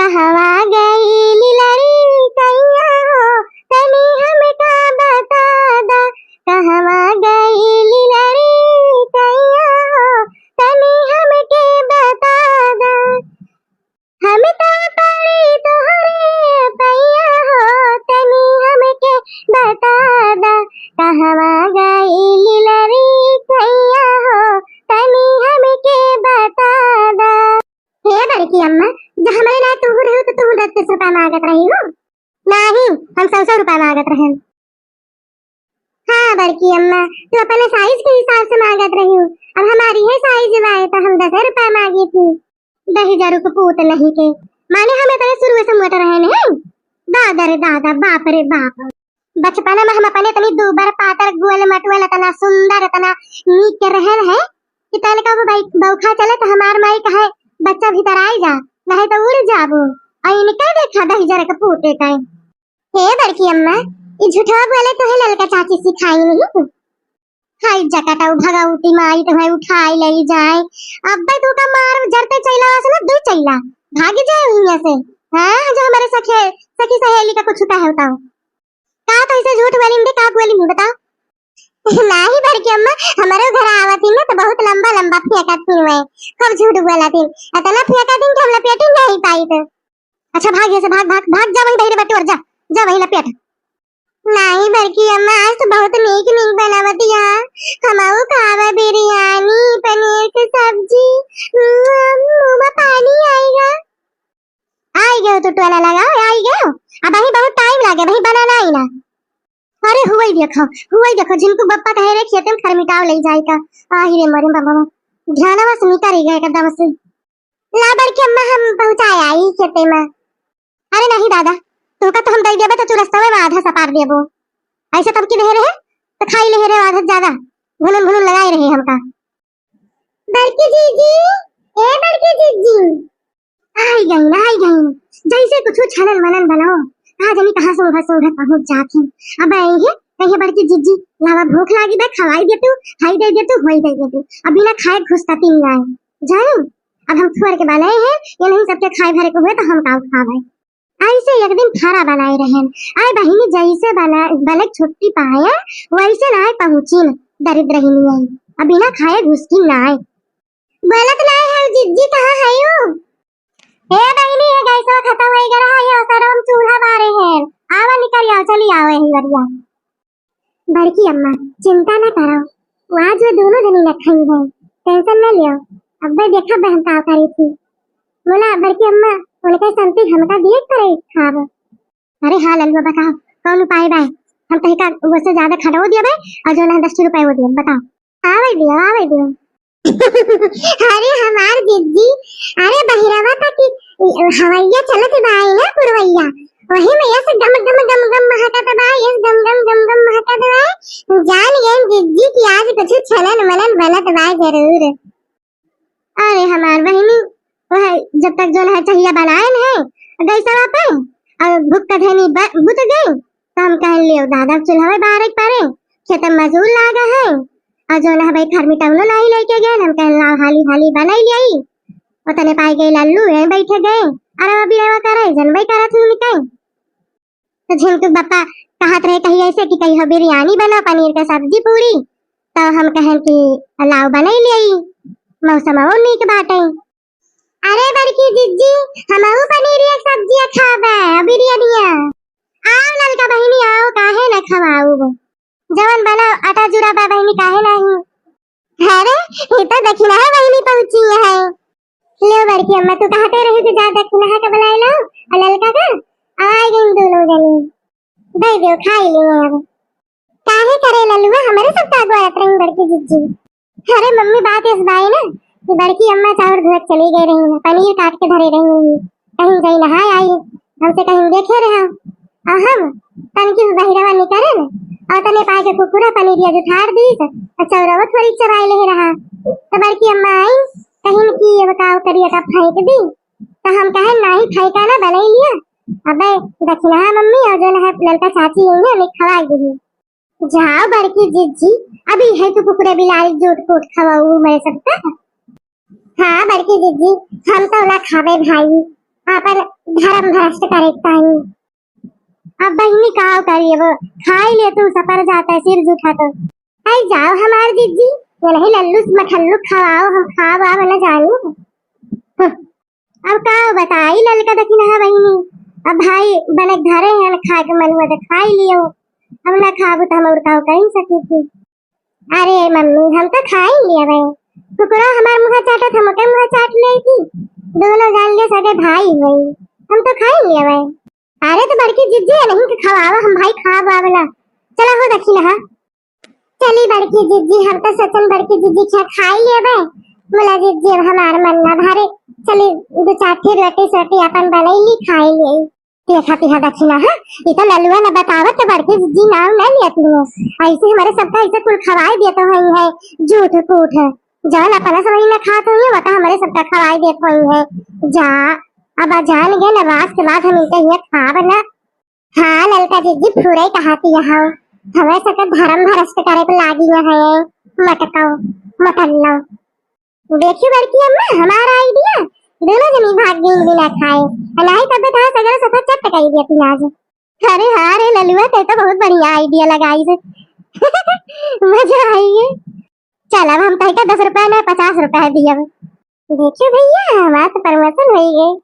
कहवा गई लीलरी कैया हो तनी हमका बता दा। कहवा गई लीलरी कैया हो तनी हमके बता दा। हम तो पड़ी तोहरे पैया हो तनी हमके बता दा। कहवा गई लीलरी कैया हो तनी हमके बता दा। हे बड़की अम्मा, जब हमारे ना तू रही तो तू 10 रुपया मांगत रही हो? नहीं, हम 100 रुपया मांगत रहे। हाँ बड़की अम्मा, तू अपने साइज के हिसाब से मांगत रही हो। अब हमारी है साइज वाए तो हम 10 रुपया मांगी थी। 10,000 को पूत नहीं के माने हमें पहले शुरू से मोटर रहे नहीं। दादा रे दादा, बाप रे बाप। बचपन में हम अपने तनी दूबर पातर गोल मटवल तना सुंदर तना नीक के रहन है कि तन का वो बौखा चले तो हमार माई कहे बच्चा भीतर आई जा नहीं तो उड़ जाबो। और इनका देखा 10,000 का पूते का। हे बड़की अम्मा, ये झूठा बोले तो है ललका चाची सिखाई नहीं। हाय जकटा भगाउती माई तो है उठाई ले जाए। अब भाई तू का मार जरते चला से ना दू चला भाग जाए यहाँ से। हां जो हमारे सखी सहेली का कुछ कहे बताओ का तो ऐसे झूठ बोली का बोली नहीं बताओ। नहीं बड़की अम्मा, हमारे घर आवती ना तो बहुत लंबा लंबा फेंका थी मैं खूब झूठ बोला थी इतना फेंका थी कि हम लपेट नहीं पाई तो। अच्छा भाग से भाग भाग भाग जा वहीं धैर्य बटे और जा वहीं लपेट। नहीं बड़की अम्मा, आज तो बहुत नीक नीक बनावती है। हमाऊ खावा बिरयानी पनीर की सब्जी मुंह में पानी आएगा। आई गयो तो टोला लगाओ आई गयो। अब अभी बहुत टाइम लागे भाई बनाना ही ना। अरे हुआ ही देखो जिनको बप्पा कहे रे खेते में खरमिटाव ले जाएगा। आही रे मरे बाबा ध्यान में सुनी कर गए एकदम से। ला बड़की अम्मा हम पहुंचाए आई खेते में। अरे नहीं दादा, तो का तो हम दे देबे तो तू रास्ता में आधा सपार देबो। ऐसे तब की रहे तो खाई ले रे आधा ज्यादा घुन लगाए रहे हमका। बड़की जीजी, ए बड़की जीजी आई गई जैसे कुछ छलन मनन बनाओ। आज नहीं कहां से उधर पहुंच जाती। अब आएंगे कहीं बड़की जीजी लावा भूख लागी बे खवाई दे तू खाई दे तू होई दे तू। अब बिना खाए घुसता तीन जाए जाए। अब हम थोर के बनाए हैं ये नहीं सबके खाए भरे को हुए तो हम का खावे। ऐसे एक दिन थारा बनाए रहे आए बहिनी जैसे बने छुट्टी पाए वैसे ना पहुंची दरिद्र रही नहीं। अब बिना खाए घुस की ना आए बोलत ना है जीजी कहां है यू। हे बहिनी ये गैस खत्म हो गया है ये सरम चूल्हा बारे हैं। आवा निकल आओ चली आओ यही बढ़िया। बड़की अम्मा चिंता न करो आज वो दोनों जनी रखी है टेंशन न लियो। अब भाई देखा बहन का करी थी बोला बड़की अम्मा उनके संती हमका दिए करे खाब। अरे हां लल्लू बताओ कौन उपाय बाय हम कहीं का उससे ज्यादा खड़ो दिया बे और जो ना 10 रुपए वो दिए बताओ। आवे दियो अरे हमार दीदी अरे बहिरवा था कि हवैया चलत बाई ना पुरवैया वही में ऐसे गम महकत बाई इस गम महकत बाई जान गए दीदी की आज कुछ छलन मनन बनत बाई जरूर। अरे हमार बहिनी वह जब तक जो है चाहिए बनाए है गैसा पे और भूख का धनी बुत गई तो हम कह लियो दादा चूल्हा बाहर पारे खेत मजूर लागा है और जो ना भाई घर में टवलो नहीं लेके गए हम कह ला हाली बनाई लियाई उतने पाई गए लल्लू यहीं बैठे गए। अरे अभी रेवा करे जनबई करत हूं निकल तो झिनकू बप्पा कहत रहे कहीं ऐसे कि कहीं बिरयानी बना पनीर का सब्जी पूरी तो हम कहें कि लाओ बनाई लियाई मौसम और नीक बाटे। अरे बड़की जीजी हमहू पनीर एक सब्जी खाबे बिरयानिया आओ ललका बहिनी आओ काहे न खवाऊ जवन बना आटा जुरा बा बहिनी काहे नहीं। अरे ये तो दक्षिणा है बहिनी पहुंची है। ले बड़की अम्मा तू कहते रही कि जा दक्षिणा का बुलाए लो और ललका का आए गए दोनों जनी दे दो खाई ले अब काहे करे लल्लू हमारे सब का गोरत रही बड़की जीजी। अरे मम्मी बात इस बाई ना कि बड़की अम्मा चावल धोत चली गई रही है पनीर काट के धरे रही कहीं गई नहाए आई हमसे कहीं देखे रहा और हम तन की बहिरवा निकले और तने पाए के कुकुरा पनीर जो ठाड़ दी तो चौरवा थोड़ी चबाई ले रहा तो बड़की अम्मा आई कहीं की ये बताओ करिए का फेंक दी तो हम कहे नहीं फेंका ना बना लिया। अबे दक्षिणा मम्मी और जो है ललका चाची है हमें खवाई दी। जाओ बड़की जीजी अभी है तो कुकुरे बिलारी जोट कोट खवाऊ मैं सबका। हाँ बड़की जीजी हम तो ना खावे भाई अपन धर्म भ्रष्ट करे ताई। अब बहिनी का करिए वो खाई ले तू सपर जाता है सिर झूठा तो। आई जाओ हमार जीजी ये नहीं लल्लू मठल्लू खवाओ हम खावा वाला जानू। अब का बताई ललका दखिना है बहिनी। अब भाई बने घरे हैं खा के मन हुआ तो खाई लियो। अब ना खाबू तो हम और का कहीं सकी थी। अरे मम्मी हम तो खा ही लिया भाई। टुकड़ा हमार मुंह चाटा था मके मुंह चाट ली थी। दोनों जान ले सके भाई भाई हम तो खा ही लिया भाई। अरे तो बड़की जिज्जी है नहीं कि खवावा हम भाई खावा वाला। चला हो दखिना हा। चली बड़की जिज्जी हम तो सचन बड़की जिज्जी क्या खाई लिया भाई। बोला जिज्जी अब हमार मन ना भरे चली दो चार फिर रोटी अपन बनाई ली खाई ली। देखा तिहा दक्षिणा है ये तो ललुआ न बतावत तो बड़की जिज्जी नाम न लिया तूने। ऐसे हमारे सबका ऐसे कुल खवाई देते हुए है झूठ कूठ है। जान अपना समझ न खाते हुए बता हमारे सबका खवाई देते हुए है जा। अब जान गए ना रात के बाद हम इनके ये खा बना। हाँ ललका जिज्जी पूरे कहाती यहाँ हमें सबका धर्म भ्रष्ट करे को लागी है मटकाओ मटल्लो। देखियो बड़की अम्मा हमारा आइडिया दोनों जनी भाग गई बिना खाए नहीं तब था सगरा सफा चट कई दिया तू आज। अरे हाँ रे ललुआ ते तो बहुत बढ़िया आइडिया लगाई से। मजा आई है। चल अब हम कहीं का 10 रुपए में 50 रुपए दिया। देखियो भैया हमारा तो प्रमोशन हो गई।